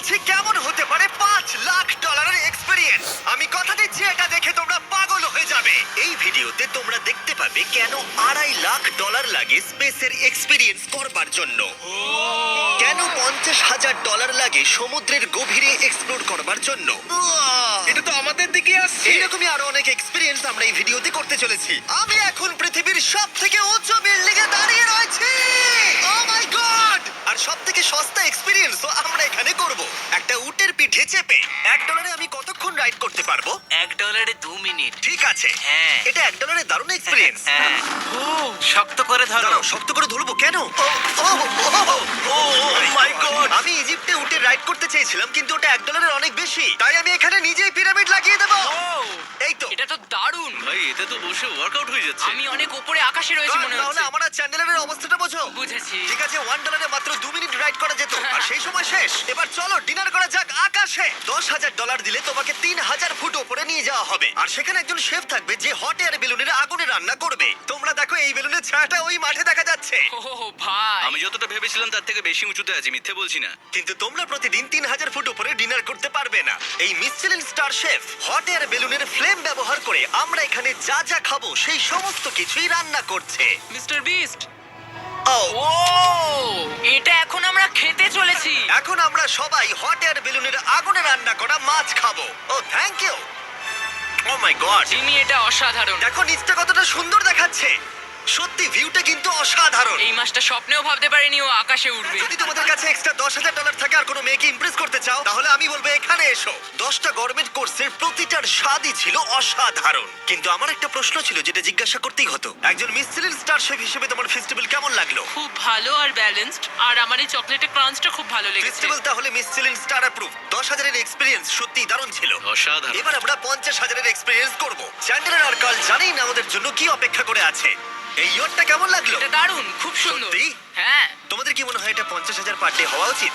বলছি কেমন হতে পারে $5 লাখ এক্সপেরিয়েন্স। আমি কথা দিচ্ছি এটা দেখে তোমরা পাগল হয়ে যাবে। এই ভিডিওতে তোমরা দেখতে পাবে কেন $2.5 লাখ লাগে স্পেসের এক্সপেরিয়েন্স করবার জন্য, কেন $50,000 লাগে সমুদ্রের গভীরে এক্সপ্লোর করবার জন্য। এটা তো আমাদের দিকে আসছে। এইরকমই আরো অনেক এক্সপেরিয়েন্স আমরা এই ভিডিওতে করতে চলেছি। আমি এখন পৃথিবীর সব থেকে উঁচু বিল্ডিং এ দাঁড়িয়ে রয়েছি। ও মাই গড! আর সব থেকে সস্তা এক্সপেরিয়েন্সও আমরা এখানে করব, একটা উটের পিঠে চেপে। $1 আমি কতক্ষণ রাইড করতে পারবো? $1 2 মিনিট। ঠিক আছে, হ্যাঁ। এটা $1 দারুণ এক্সপেরিয়েন্স। হ্যাঁ। শক্ত করে ধরো। দাঁড়াও, শক্ত করে ধরবো কেন? মাই গড! আমি ইজিপ্টে উটে রাইড করতে চেয়েছিলাম, কিন্তু ওটা $1 অনেক বেশি, তাই আমি এখানে নিজেই পিরামিড লাগিয়ে দেবো। এই তো। এটা তো দারুণ। ভাই এতে তো বসে ওয়ার্কআউট হয়ে যাচ্ছে। আমি অনেক উপরে আকাশে রয়েছি মনে তাহলে হচ্ছে। আমার আর চ্যান্ডেলের অবস্থাটা বোঝো। বুঝেছি। ঠিক আছে, $1 মাত্র 2 মিনিট রাইড করা যেত, আর সেই সময় শেষ। এবার চলো ডিনার করা যাক আকাশে। $10,000 দিলে তোমাকে 3,000 ফুট উপরে নিয়ে যাওয়া হবে, আর সেখানে একজন শেফ থাকবে যে হট এয়ার বেলুনের আগুনে রান্না করবে। তোমরা দেখো এই বেলুনের ছায়াটা ওই মাঠে দেখা যাচ্ছে। ও ভাই। আমি যতটা ভেবেছিলাম তার থেকে বেশি উঁচুতে আছি, মিথ্যে বলছি না। কিন্তু তোমরা প্রতিদিন 3,000 ফুট উপরে ডিনার করতে পারবে না। এই Michelin star chef hot air বেলুনের ফ্লেম ব্যবহার করে আমরা এখানে যা যা খাবো সেই সমস্ত কিছুই রান্না করছে। Mister beast. ও ও এটা এখন আমরা খেতে চলেছি। এখন আমরা সবাই হট এয়ার বেলুনের আগুনে রান্না করা মাছ খাবো। Oh thank you. Oh my god, Jimmy এটা অসাধারণ। দেখো নিচটা কতটা সুন্দর দেখাচ্ছে। সত্যি ভিউটা কিন্তু অসাধারণ। এই মাসটা স্বপ্নেও ভাবতে পারিনি ও আকাশে উঠবে। যদি তোমাদের কাছে এক্সট্রা $10,000 থাকে আর কোনো মেয়েকে ইমপ্রেস করতে চাও, তাহলে আমি বলবো এখানে এসো। 10টা গরমেট কোর্সের প্রতিটার স্বাদই ছিল অসাধারণ। কিন্তু আমার একটা প্রশ্ন ছিল যেটা জিজ্ঞাসা করতেই হতো, একজন মিশেলিন স্টার শেফ হিসেবে তোমার ফেস্টিভ্যাল কেমন লাগলো? খুব ভালো আর ব্যালেন্সড, আর আমার এই চকলেটের ক্রাঞ্চটা খুব ভালো লেগেছে। ফেস্টিভ্যাল তাহলে মিশেলিন স্টার অ্যাপ্রুভ। 10,000 এর এক্সপেরিয়েন্স সত্যি দারুণ ছিল। অসাধারণ। এবার আমরা 50,000 এর এক্সপেরিয়েন্স করব। চ্যান্ডেলার আর কার্ল জানেই না আমাদের জন্য কি অপেক্ষা করে আছে। এই ইয়ারটা কেমন লাগলো? এটা দারুণ, খুব সুন্দর। সত্যি? হ্যাঁ। তোমাদের কি মনে হয় এটা 50,000 পার ডে হওয়া উচিত?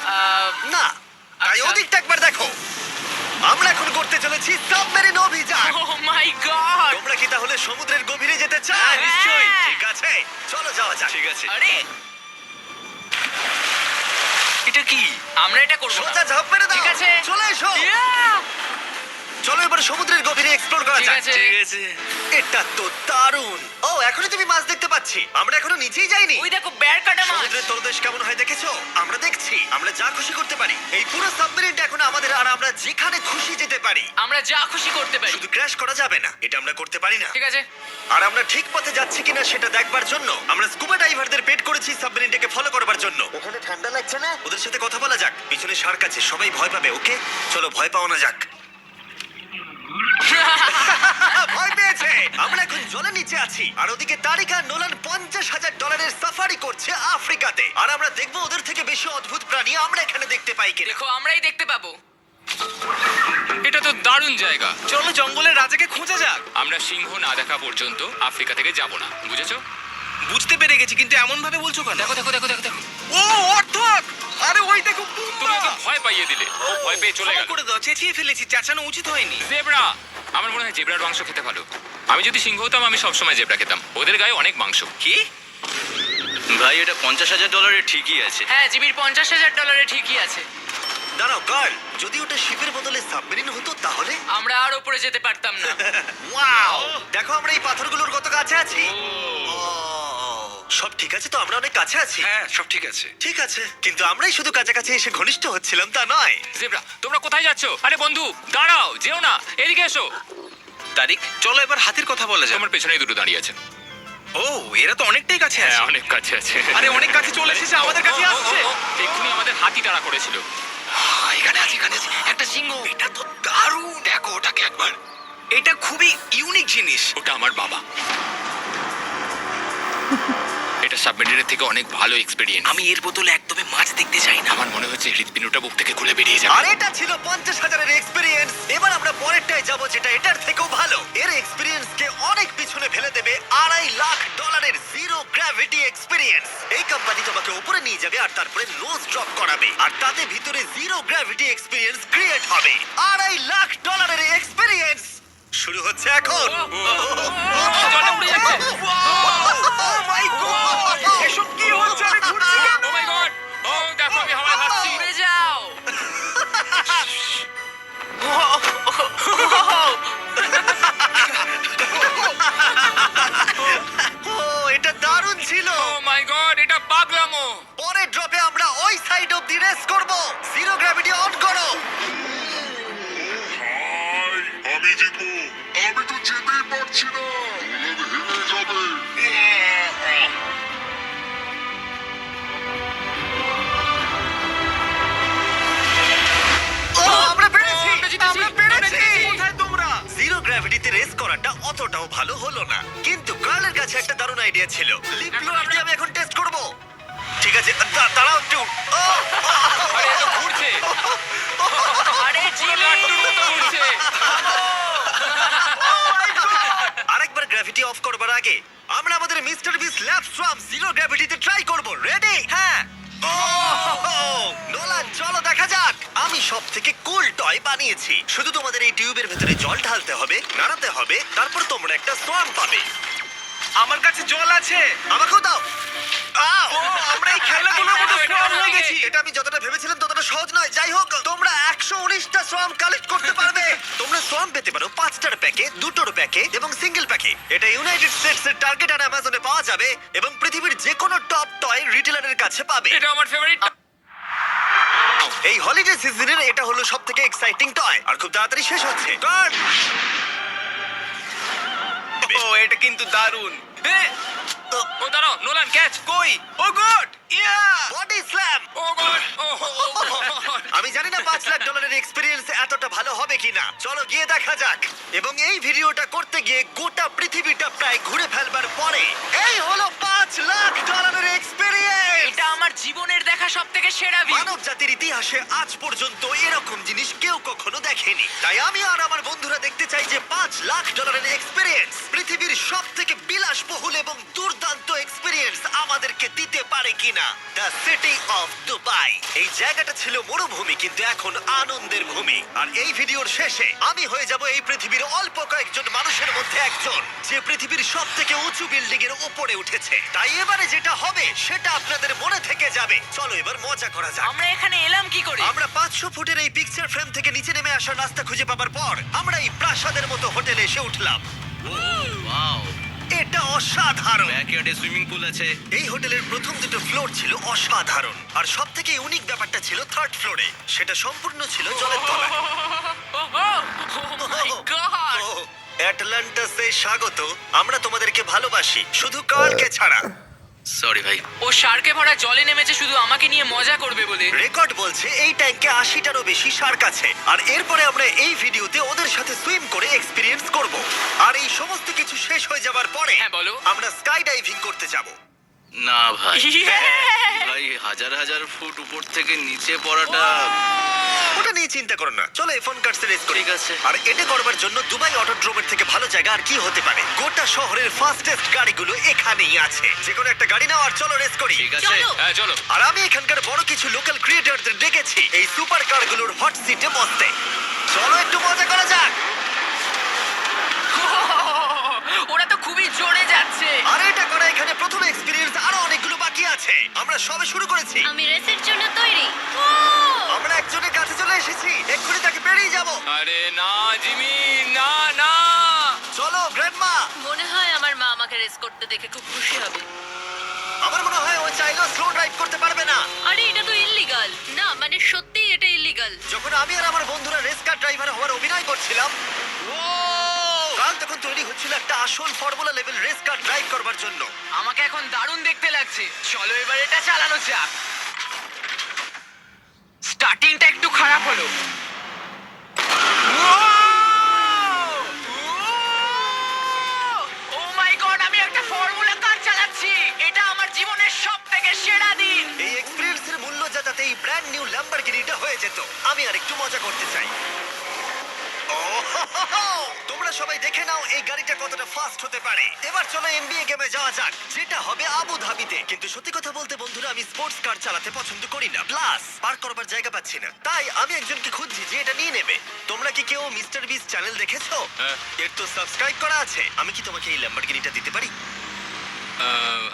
না, তাই আচ্ছা। ওদিকটা একবার দেখো। আমরা এখন করতে চলেছি সাবমেরিন অভিযান। ও মাই গড। তোমরা কি তাহলে সমুদ্রের গভীরে যেতে চাও? হ্যাঁ, নিশ্চয়ই। ঠিক আছে, চলো যাওয়া যাক। ঠিক আছে। আরে এটা কি? আমরা এটা করব। সোজা ঝাঁপ মেরে দাও। ঠিক আছে। চলে এসো। Yeah! চলো এবার সমুদ্রের গভীরে এক্সপ্লোর করা ঠিক যাক। আছে। ঠিক আছে। এটা তো দারুণ। ও এখনই তুমি মাছ দেখতে পাচ্ছি, আমরা এখনো নিচেই যাইনি। ওই দেখো বের কাটা মাছ। সমুদ্রের তলদেশ কেমন হয় দেখেছো? আমরা দেখছি, আমরা যা খুশি করতে পারি। এই পুরো সাবমেরিনটা এখন আমাদের, আর আমরা যেখানে খুশি যেতে পারি। আমরা যা খুশি করতে পারি। শুধু ক্র্যাশ করা যাবে না, এটা আমরা করতে পারি না। ঠিক আছে। আর আমরা ঠিক পথে যাচ্ছি কিনা সেটা দেখবার জন্য আমরা স্কুবা ডাইভারদের পেড করেছি সাবমেরিনটাকে ফলো করবার জন্য। ওখানে ঠান্ডা লাগছে না? ওদের সাথে কথা বলা যাক। পিছনে শার্ক আছে, সবাই ভয় পাবে। ওকে চলো ভয় পাওয়া না যাক। ভয় পেয়েছে। আমরা এখন জলের নিচে আছি, আর ওদিকে তারিকা নোলান $50,000 সাফারি করছে আফ্রিকাতে। আর আমরা দেখবো ওদের থেকে বেশি অদ্ভুত প্রাণী আমরা এখানে দেখতে পাই কিনা। দেখো আমরাই দেখতে পাবো। এটা তো দারুণ জায়গা। চলো জঙ্গলের রাজাকে খোঁজা যাক। আমরা সিংহ না দেখা পর্যন্ত আফ্রিকা থেকে যাব না, বুঝেছো? বুঝতে পেরে গেছি, কিন্তু এমন ভাবে বলছো কেন? দেখো দেখো দেখো দেখো দেখো। ও অর্থক! আরে ওই দেখো তুমি ওকে ভয় পাইয়ে দিলে, ও ভয় পেয়ে চলে গেল। করে দাও, চেঁচিয়ে ফেলেছি, চেঁচানো উচিত হয়নি। জেব্রা, আমার মনে হয় জেব্রার মাংস খেতে ভালো। আমি যদি সিংহ হতাম আমি সবসময় জেব্রা খেতাম, ওদের গায়ে অনেক মাংস। কি? ভাই এটা $50,000 ঠিকই আছে। হ্যাঁ, জিমির $50,000 ঠিকই আছে। দাঁড়াও কার্ল, যদি ওটা শিপের বদলে সাবমেরিন হতো তাহলে? আমরা আর উপরে যেতে পারতাম না। ওয়াও, দেখো আমরা এই পাথরগুলোর কত কাছে আছি। ও, সব ঠিক আছে তো? আমরা অনেক কাছে আছি। হ্যাঁ সব ঠিক আছে। ঠিক আছে, কিন্তু আমরাই শুধু কাছাকাছি এসে ঘনিষ্ঠ হচ্ছিলাম তা নয়। জেব্রা, তোমরা কোথায় যাচ্ছো? আরে বন্ধু দাঁড়াও, যেও না, এদিকে এসো। তারিক চলো এবার হাতির কথা বলা যাক। তোমার পেছনেই দুটো দাঁড়িয়ে আছে। ও এরা তো অনেকটাই কাছে হ্যাঁ, আছে। অনেক কাছে আছে। আরে অনেক কাছে চলে এসেছে, আমাদের কাছে আসছে। এক্ষুনি আমাদের হাতি তাড়া করেছিল। এখানে আছে, এখানে আছে একটা সিংহ। এটা তো দারুণ, দেখো ওটাকে একবার। এটা খুবই ইউনিক জিনিস। ওটা আমার বাবা। এটা সাবমেরিনের থেকে অনেক ভালো এক্সপেরিয়েন্স। আমি এর বদলে একদমই মাছ দেখতে চাই না। আমার মনে হচ্ছে হৃৎপিণ্ডটা বুক থেকে খুলে বেরিয়ে যাবে। আর এটা ছিল 50,000 এর এক্সপেরিয়েন্স। এবার আমরা পরেরটায় যাব যেটা এটার থেকেও ভালো। এর এক্সপেরিয়েন্স কে অনেক পিছনে ফেলে দেবে। $2.5 লাখ জিরো গ্র্যাভিটি এক্সপেরিয়েন্স। এই কোম্পানি তোমাকে উপরে নিয়ে যাবে আর তারপরে নোজ ড্রপ করাবে, আর তাতে ভিতরে জিরো গ্র্যাভিটি এক্সপেরিয়েন্স ক্রিয়েট হবে। $2.5 লাখ এক্সপেরিয়েন্স শুরু হচ্ছে এখন। জলটা উড়ে যাচ্ছে। Oh my God! এসব কি হচ্ছে? আমি ঘুরছি কেন? ও মাই গড! ও দেখো আমি হাওয়ায় ভাসছি। উড়ে যাও। অতটাও ভালো হলো না, কিন্তু কার্লের কাছে একটা দারুণ আইডিয়া ছিল। লিপ ব্লোয়ারটি আমি এখন টেস্ট করব। ঠিক আছে, দাঁড়াও একটু। আরে এ তো ঘুরছে। আরে পুরো লাট্টুর মতো ঘুরছে। আরেকবার গ্র্যাভিটি অফ করবার আগে আমরা আমাদের মিস্টার বিস ল্যাব সোয়াম জিরো গ্র্যাভিটিতে ট্রাই করব। রেডি? হ্যাঁ। নোলান, চলো দেখা যাক। আমি সব থেকে কুল টয় বানিয়েছি। শুধু তোমাদের এই টিউবের ভেতরে জল ঢালতে হবে, নাড়াতে হবে, তারপর তোমরা একটা সোয়াম পাবে। আমার কাছে জল আছে। আমাকেও দাও। আও! আমরা এই খেলাগুলোর মতো স্ট্রং হয়ে গেছি। এটা আমি যতটা ভেবেছিলাম ততটা সহজ নয়। যাই হোক, তোমরা 119টা সোয়াম কালেক্ট করতে পারবে। তোমরা সোয়াম পেতে পারো 5টার প্যাকে, 2টোর প্যাকে এবং সিঙ্গেল প্যাকে। এটা ইউনাইটেড স্টেটস এর টার্গেট আর অ্যামাজনে পাওয়া যাবে এবং পৃথিবীর যে কোনো টপ টয় রিটেলারের কাছে পাবে। এটা আমার ফেভারিট। এই হলিডে সিজনের এটা হলো সবথেকে এক্সাইটিং টয় আর খুব তাড়াতাড়ি শেষ হচ্ছে। কারণ ও, এটা কিন্তু দারুণ। ও দাঁড়াও, নোলান ক্যাচ। কই? Oh god! Yeah! Body slam. Oh god, oh god. আমি জানি না $5,00,000 এক্সপেরিয়েন্স এতটা ভালো হবে কিনা। চলো গিয়ে দেখা যাক। এবং এই ভিডিওটা করতে গিয়ে গোটা পৃথিবীটা প্রায় ঘুরে ফেলবার পরে এই হলো $5,00,000 এক্সপেরিয়েন্স। এটা আমার জীবনের দেখা সবথেকে সেরা ভিউ। মানব জাতির ইতিহাসে আজ পর্যন্ত এরকম জিনিস কেউ কখনো দেখেনি। তাই আমি আর আমার বন্ধুরা দেখতে চাই যে $5,00,000 এক্সপেরিয়েন্স পৃথিবীর সব থেকে বিলাসবহুল এবং দুর্দান্ত এক্সপেরিয়েন্স আমাদেরকে দিতে পারে কিনা। The city of Dubai. এই জায়গাটা ছিল মরুভূমি, কিন্তু এখন আনন্দের ভূমি। আর এই ভিডিওর শেষে আমি হয়ে যাব এই পৃথিবীর অল্প কয়েকজন মানুষের মধ্যে একজন, যে পৃথিবীর সব থেকে উঁচু বিল্ডিং এর উপরে উঠেছে। তাই এবারে যেটা হবে সেটা আপনাদের মনে থেকে যাবে। চলো এবার মজা করা যাক। আমরা এখানে এলাম কি করে? আমরা 500 ফুটের এই পিকচার ফ্রেম থেকে নিচে নেমে আসার রাস্তা খুঁজে পাবার পর আমরা এই প্রাসাদের মতো হোটেলে এসে উঠলাম। ওয়াও! এটা অসাধারণ। ব্যাকইয়ার্ডে সুইমিং পুল আছে। এই হোটেলের প্রথম দুটো ফ্লোর ছিল অসাধারণ, আর সব থেকে ইউনিক ব্যাপারটা ছিল থার্ড ফ্লোরে। সেটা সম্পূর্ণ ছিল জলের তলায়। মাই গড! ও, অ্যাটলান্টাসে স্বাগত। আমরা তোমাদেরকে ভালোবাসি, শুধু কার্লকে ছাড়া। সরি ভাই। ও শার্কে ভরা জলে নেমেছে শুধু আমাকে নিয়ে মজা করবে বলে। রেকর্ড বলছে এই ট্যাঙ্কে 80টারও বেশি শার্ক আছে। আর এরপরে আমরা এই ভিডিওতে ওদের সাথে সুইম করে এক্সপিরিয়েন্স করব। আর এই সমস্ত কিছু শেষ হয়ে যাবার পরে হ্যাঁ, বলো। আমরা স্কাই ডাইভিং করতে যাব। না ভাই। Yeah! ভাই, হাজার হাজার ফুট উপর থেকে নিচে পড়াটা। ওটা নিয়ে চিন্তা করো না, চলো ফোন কার্ডস রেস করি। ঠিক আছে। আর এটা করবার জন্য দুবাই অটোড্রোমের থেকে ভালো জায়গা আর কি হতে পারে। গোটা শহরের ফাস্টেস্ট গাড়িগুলো এখানেই আছে। যে কোনো একটা গাড়ি নাও আর চলো রেস করি। ঠিক আছে। চলো। হ্যাঁ চলো। আর আমি এখানকার বড় কিছু লোকাল ক্রিয়েটরদের ডেকেছি এই সুপার কারগুলোর হট সিটে বসতে। চলো একটু মজা করা যাক। ওরা তো খুবই জোরে যাচ্ছে। আর এটা করা এখানে প্রথম এক্সপিরিয়েন্স, আরো অনেকগুলো বাকি আছে। আমরা সবে শুরু করেছি। আমি রেসের জন্য তৈরি। আমরা একজনের কাছে চলে এসেছি, এক্ষুনি তাকে পেরিয়ে যাব। আরে না জিমি, না না। চলো গ্র্যান্ডমা। মনে হয় আমার মা আমাকে রেস করতে দেখে খুব খুশি হবে। আমার মনে হয় ও চাইলেও স্লো ড্রাইভ করতে পারবে না। আরে এটা তো ইল্লিগাল। না মানে সত্যি এটা ইল্লিগাল। যখন আমি আর আমার বন্ধুরা রেস কার ড্রাইভার হওয়ার অভিনয় করছিলাম, কাল তখন তৈরি হচ্ছিল একটা আসল formula level race car drive করবার জন্য। আমাকে এখন দারুণ দেখতে লাগছে। চলো এবার এটা চালানো যাক। স্টার্টিংটা একটু খারাপ হলো। ও মাই গড, আমি একটা ফর্মুলা কার চালাচ্ছি। এটা আমার জীবনের সবথেকে সেরা দিন। এই এক্সপেরিয়েন্সের মূল্য যা, তাতে এই ব্র্যান্ড নিউ ল্যাম্বরগিনিটা হয়ে যেত। আমি আর একটু মজা করতে চাই। তোমরা সবাই দেখে নাও এই গাড়িটা কতটা ফাস্ট হতে পারে। এবার চলো এনবিএ গেমে যাওয়া যাক, যেটা হবে আবু ধাবিতে। কিন্তু সত্যি কথা বলতে বন্ধুরা, আমি স্পোর্টস কার চালাতে পছন্দ করি না, প্লাস পার্ক করবার জায়গা পাচ্ছি না। তাই আমি একজনকে খুঁজছি যে এটা নিয়ে নেবে। তোমরা কি কেউ মিস্টার বিস চ্যানেল দেখেছো? হ্যাঁ। এর তো সাবস্ক্রাইব করা আছে। আমি কি তোমাকে এই ল্যাম্বরগিনিটা দিতে পারি?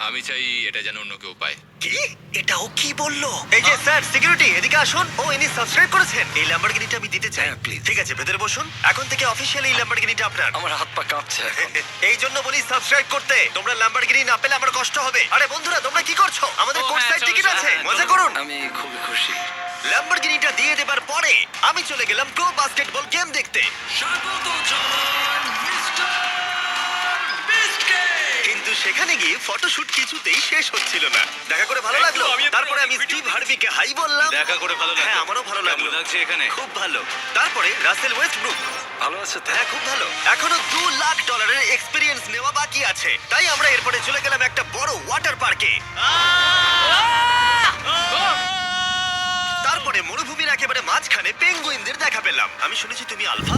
আমি চাই এটা যেন অন্য কেউ পায়। কি? এটা ও কি বললো? এই যে স্যার, সিকিউরিটি এদিকে আসুন। ও ইনি সাবস্ক্রাইব করেছেন। এই ল্যাম্বরগিনিটা আমি দিতে চাই। হ্যাঁ, please. ঠিক আছে, ভেতরে বসুন। এখন থেকে অফিশিয়ালি এই ল্যাম্বরগিনিটা আপনার। আমার হাত পা কাঁপছে। এই জন্য বলি সাবস্ক্রাইব করতে। তোমরা ল্যাম্বরগিনি না পেলে আমার কষ্ট হবে। আরে বন্ধুরা, তোমরা কি করছো? আমাদের ও, কোর্স হ্যাঁ, সাইড চলো, টিকিট চলো, আছে, হ্যাঁ, মজা চলো। করুন। আমি খুবই খুশি। ল্যাম্বরগিনিটা দিয়ে দেবার পরে আমি চলে গেলাম প্রো বাস্কেটবল গেম দেখতে। কিন্তু সেখানে গিয়ে ফটোশুট কিছুতেই শেষ হচ্ছিল না। দেখা করে ভালো লাগলো। তারপরে আমি স্টিভ হার্ভিকে হাই বললাম। দেখা করে ভালো লাগলো। হ্যাঁ, আমারও ভালো লাগলো। কেমন লাগছে এখানে? খুব ভালো। তারপরে রাসেল ওয়েস্টব্রুক। ভালো আছে তো? হ্যাঁ, খুব ভালো। এখনো $2 লাখ এক্সপেরিয়েন্স নেওয়া বাকি আছে। তাই আমরা এরপরে চলে গেলাম একটা বড় ওয়াটার পার্কে। তারপরে মরুভূমির একেবারে মাঝখানে পেঙ্গুইনদের দেখা পেলাম। আমি শুনেছি তুমি আলফা।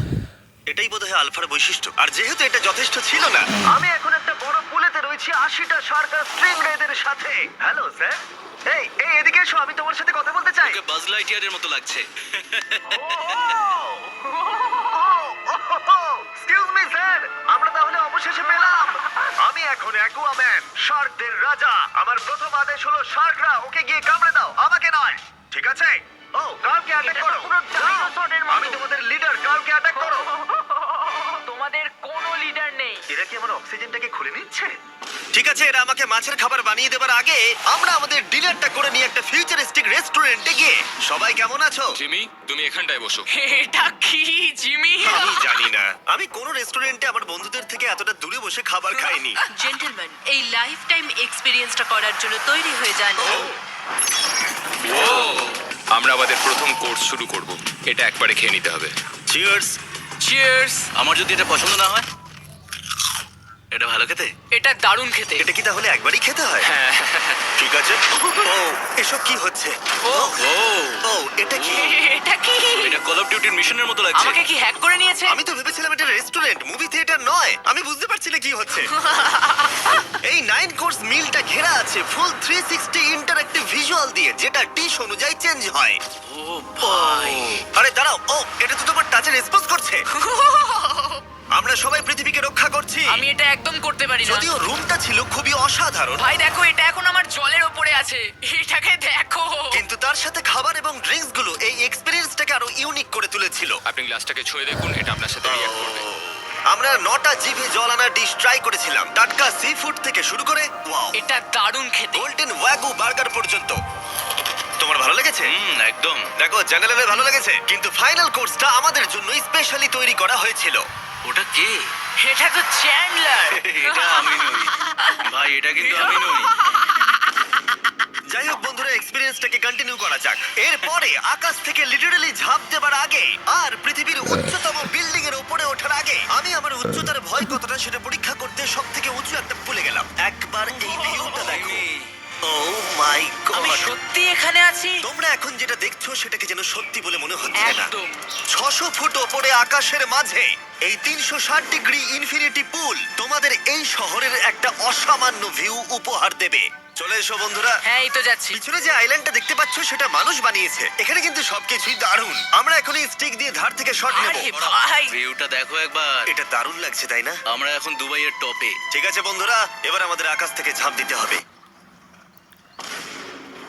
এটাই বোধহয় আলফার বৈশিষ্ট্য। আর যেহেতু এটা যথেষ্ট ছিল না, আমি এখন একটা বড় পুলেতে রয়েছি 80টা সার্কাস স্ট্রিংরেদের সাথে। Hello sir. এই এই এদিকে এসো, আমি তোমার সাথে কথা বলতে চাই। ওকে বাজ লাইটইয়ারের মতো লাগছে। এক্সকিউজ মি স্যার, আমরা তাহলে অবশেষে পেলাম। আমি এখন অ্যাকুয়াম্যান, শার্কদের রাজা। আমার প্রথম আদেশ হলো শার্করা ওকে গিয়ে কামড়ে দাও, আমাকে নয়। ঠিক আছে? ও, কালকে অ্যাটাক করো। আমি তোমাদের লিডার, কালকে অ্যাটাক করো। তোমাদের কোনো লিডার নেই। এরা কি আমার অক্সিজেনটাকে খুলে নিচ্ছে? ঠিক আছে, এরা আমাকে মাছের খাবার বানিয়ে দেবার আগে আমরা আমাদের ডিনারটা করে নিয়ে একটা ফিউচারিস্টিক রেস্টুরেন্টে গিয়ে। সবাই কেমন আছো? জিমি, তুমি এখানটায় বসো। এটা কি জিমি? আমি জানি না, আমি কোন রেস্টুরেন্টে আমার বন্ধুদের থেকে এতটা দূরে বসে খাবার খাইনি। জেন্টলম্যান, এই লাইফ টাইম এক্সপিরিয়েন্সটা করার জন্য তৈরি হয়ে যান। আমরা আমাদের প্রথম কোর্স শুরু করব। এটা একবারে খেয়ে নিতে হবে। চিয়ার্স। চিয়ার্স। আমার যদি এটা পছন্দ না হয়? এটা ভালো খেতে? এটা দারুণ খেতে। এটা কি তাহলে একবারই খেতে হয়? ঠিক আছে। ও, এসব কি হচ্ছে? ও ও, এটা কি? এটা কি? এটা কল অফ ডিউটির মিশনের মতো লাগছে। আমাকে কি হ্যাক করে নিয়েছে? আমি তো ভেবেছিলাম এটা রেস্টুরেন্ট, মুভি থিয়েটার নয়। আমি বুঝতে পারছি না কি হচ্ছে। এই 9 কোর্স মিলটা ঘেরা আছে ফুল 360 ইন্টারঅ্যাক্টিভ ভিজুয়াল দিয়ে, যেটা ডিশ অনুযায়ী চেঞ্জ হয়। ও ভাই, আরে দাঁড়াও, ও এটা তো তোমার টাচে রেসপন্স করছে। আমরা সবাই পৃথিবীকে রক্ষা করছি। আমি এটা একদম করতে পারি না। যদিও রুমটা ছিল খুবই অসাধারণ, ভাই দেখো, এটা এখন আমার জলের উপরে আছে। এটাকে দেখো। কিন্তু তার সাথে খাবার এবং ড্রিঙ্কস গুলো এই এক্সপেরিয়েন্সটাকে আরো ইউনিক করে তুলেছিল। আপনি গ্লাসটাকে ছুঁয়ে দেখুন, এটা আপনার সাথে রিঅ্যাক্ট করবে। আমরা 9টা জিভে জল আনা ডিশ ট্রাই করেছিলাম, টাটকা সি ফুড থেকে শুরু করে ওয়াও, এটা দারুণ খেতে। গোল্ডেন ওয়াগু বার্গার পর্যন্ত। তোমার ভালো লেগেছে? একদম। দেখো, জেনারেলের ভালো লেগেছে, কিন্তু ফাইনাল কোর্সটা আমাদের জন্য স্পেশালি তৈরি করা হয়েছিল। ওটা কে? এটা তো চ্যান্ডলার। এটা আমি নই ভাই, এটা কিন্তু আমি নই। যাই হোক বন্ধুরা, এক্সপেরিয়েন্সটাকে কন্টিনিউ করা যাক। এরপরে আকাশ থেকে লিটারালি ঝাঁপ দেবার আগে আর পৃথিবীর উচ্চতম বিল্ডিং এর উপরে ওঠার আগে আমি আমার উচ্চতার ভয় কতটা সেটা পরীক্ষা করতে সব থেকে উঁচু একটা পুলে গেলাম। একবার এই ভিউটা দেখো। ও মাই আমি গড! সত্যি এখানে আছি। তোমরা এখন যেটা দেখছো সেটাকে যেন সত্যি বলে মনে হচ্ছে না। একদম। 600 ফুট ওপরে আকাশের মাঝে এই 360 ডিগ্রি ইনফিনিটি পুল তোমাদের এই শহরের একটা অসামান্য ভিউ উপহার দেবে। চলে এসো বন্ধুরা। হ্যাঁ, এই তো যাচ্ছি। পিছনে যে আইল্যান্ডটা দেখতে পাচ্ছ সেটা মানুষ বানিয়েছে। এখানে কিন্তু সবকিছুই দারুণ। আমরা এখন এই স্টিক দিয়ে ধার থেকে শট নেব। আরে ভাই, ভিউটা দেখো একবার। এটা দারুণ লাগছে, তাই না? আমরা এখন দুবাইয়ের টপে। ঠিক আছে বন্ধুরা, এবার আমাদের আকাশ থেকে ঝাঁপ দিতে হবে।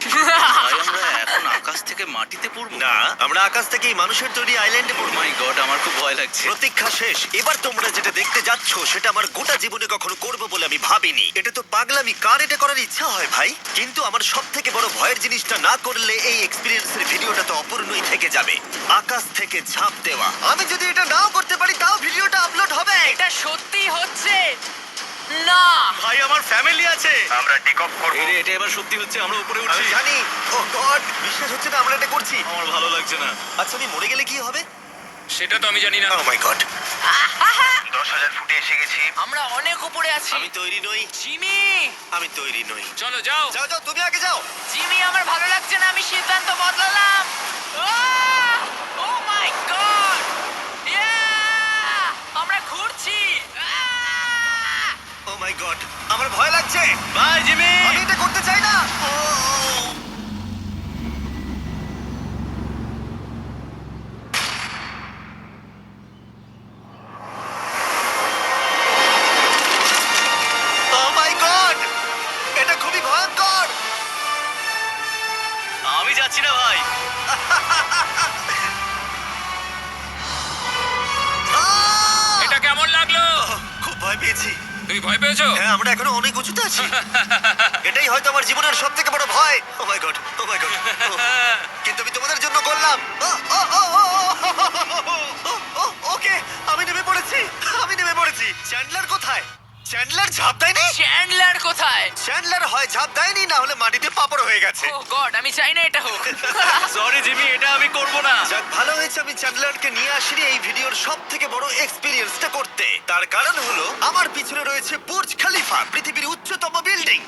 ভাই, আমরা এখন আকাশ থেকে মাটিতে পড়বো? না, আমরা আকাশ থেকেই মানুষের তৈরি আইল্যান্ডে পড়বো। মাই গড, আমার খুব ভয় লাগছে। প্রতীক্ষা শেষ। এবার তোমরা যেটা দেখতে যাচ্ছ সেটা আমার গোটা জীবনে কখনো করবো বলে আমি ভাবিনি। এটা তো পাগলামি, কার এটা করার ইচ্ছা হয় ভাই? কিন্তু আমার সব থেকে বড় ভয়ের জিনিসটা না করলে এই এক্সপিরিয়েন্সের ভিডিওটা তো অপূর্ণই থেকে যাবে। আকাশ থেকে ঝাঁপ দেওয়া। আমি যদি এটা নাও করতে পারি তাও ভিডিওটা আপলোড হবে। এটা সত্যি হচ্ছে না। ভাই, আমার ফ্যামিলি আছে। আমরা টেক অফ করব। এটা এবার সত্যি হচ্ছে, আমরা উপরে আমি উঠছি। জানি। ও গড, বিশ্বাস হচ্ছে না আমরা এটা করছি। আমার ভালো লাগছে না। আচ্ছা, আমি মরে গেলে কি হবে? সেটা তো আমি জানি না। ও মাই গড। 10,000 ফুটে এসে গেছি। আমরা অনেক উপরে আছি। আমি তৈরি নই। জিমি, আমি তৈরি নই। চলো যাও। যাও যাও, তুমি আগে যাও। জিমি, আমার ভালো লাগছে না। আমি সিদ্ধান্ত বদলালাম। ও মাই গড! আমরা ঘুরছি। ও মাই গড, আমার ভয় লাগছে। Bye Jimmy. আমি এটা করতে চাই না। ও মাই গড, এটা খুবই ভয়ঙ্কর। আমি যাচ্ছি না ভাই। এটা কেমন লাগলো? খুব ভয় পেয়েছি। তুমি ভয় পেয়েছো? হ্যাঁ, আমরা এখনো অনেক উঁচুতে আছি। এটাই হয়তো আমার জীবনের সব থেকে বড় ভয়। ও my god, O my god. কিন্তু আমি তোমাদের জন্য করলাম। ওকে, আমি নেমে পড়েছি। চ্যান্ডলার কোথায়? চ্যান্ডলার ঝাঁপ দেয়নি? চ্যান্ডলার কোথায়? চ্যান্ডলার হয় ঝাঁপ দেয়নি, না হলে মাটিতে পাপড় হয়ে গেছে। ও গড, আমি চাই না এটা হোক। সরি জিমি, এটা আমি করব না। যাক, ভালো হয়েছে আমি চ্যান্ডলারকে নিয়ে আসিনি এই ভিডিওর সব থেকে বড় এক্সপিরিয়েন্সটা করতে। তার কারণ হলো আমার পিছনে রয়েছে বুর্জ খলিফা, পৃথিবীর উচ্চতম বিল্ডিং।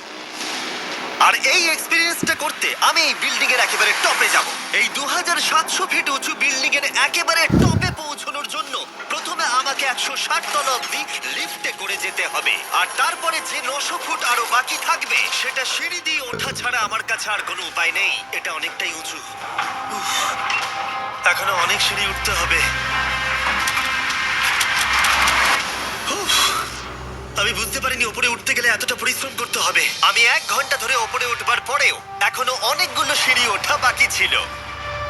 আর এই এক্সপিরিয়েন্সটা করতে আমি এই বিল্ডিং এর একেবারে টপে যাব। এই 2700 ফিট উঁচু বিল্ডিং এর একেবারে টপে পৌঁছানোর জন্য প্রথমে আমাকে 160 তলা অব্দি লিফটে করে যেতে হবে, আর তারপরে যে 900 ফুট আরো বাকি থাকবে সেটা সিঁড়ি দিয়ে ওঠা ছাড়া আমার কাছে আর কোনো উপায় নেই। এটা অনেকটাই উঁচু। উফ, এখনো অনেক সিঁড়ি উঠতে হবে। উফ, আমি বুঝতে পারিনি ওপরে উঠতে গেলে এতটা পরিশ্রম করতে হবে। আমি 1 ঘন্টা ধরে ওপরে উঠবার পরেও এখনো অনেকগুলো সিঁড়ি ওঠা বাকি ছিল।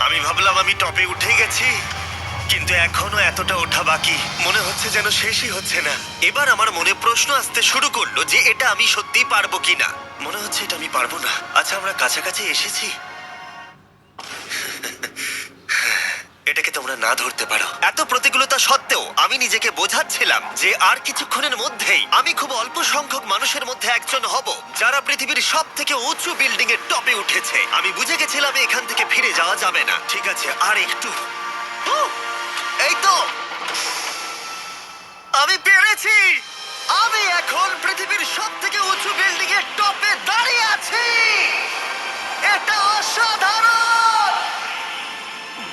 আমি ভাবলাম আমি টপে উঠে গেছি, কিন্তু এখনো এতটা ওঠা বাকি। মনে হচ্ছে যেন শেষই হচ্ছে না। এবার আমার মনে প্রশ্ন আসতে শুরু করলো যে এটা আমি সত্যিই পারবো কিনা। মনে হচ্ছে এটা আমি পারবো না। আচ্ছা, আমরা কাছাকাছি এসেছি। এটাকে তোমরা না ধরতে পারো। এত প্রতিকূলতা সত্ত্বেও আমি নিজেকে বোঝাচ্ছিলাম যে আর কিছুক্ষণের মধ্যেই আমি খুব অল্প সংখ্যক মানুষের মধ্যে একজন হব যারা পৃথিবীর সব থেকে উঁচু বিল্ডিং এর টপে উঠেছে। আমি বুঝে গেছিলাম এখান থেকে ফিরে যাওয়া যাবে না। ঠিক আছে, আর একটু। উহ, এই তো, আমি পেরেছি। আমি এখন পৃথিবীর সব থেকে উঁচু বিল্ডিং এর টপে দাঁড়িয়ে আছি। এটা অসাধারণ।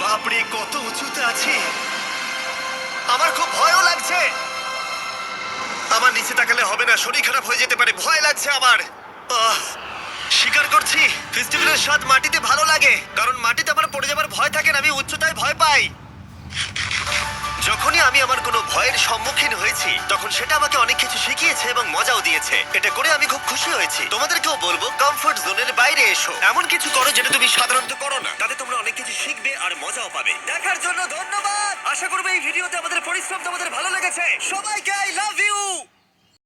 বাপরে, কত উঁচুতে আছি! আমার খুব ভয়ও লাগছে। আমার নিচে তাকালে হবে না, শরীর খারাপ হয়ে যেতে পারে। ভয় লাগছে আমার। স্বীকার করছি, ফেস্টিভ্যালের স্বাদ মাটিতে ভালো লাগে, কারণ মাটিতে আমার পড়ে যাবার ভয় থাকে না। আমি উচ্চতায় ভয় পাই। যখনই আমি আমার কোনো ভয়ের সম্মুখীন হয়েছি তখন সেটা আমাকে অনেক কিছু শিখিয়েছে এবং মজাও দিয়েছে। এটা করে আমি খুব খুশি হয়েছি। তোমাদেরকেও বলবো, কমফোর্ট জোনের বাইরে এসো, এমন কিছু করো যেটা তুমি সাধারণত করো না। তাতে তোমরা অনেক কিছু শিখবে আর মজাও পাবে। দেখার জন্য ধন্যবাদ। আশা করবো এই ভিডিওতে আমাদের পরিশ্রম তোমাদের ভালো লেগেছে। সবাইকে আই লাভ ইউ।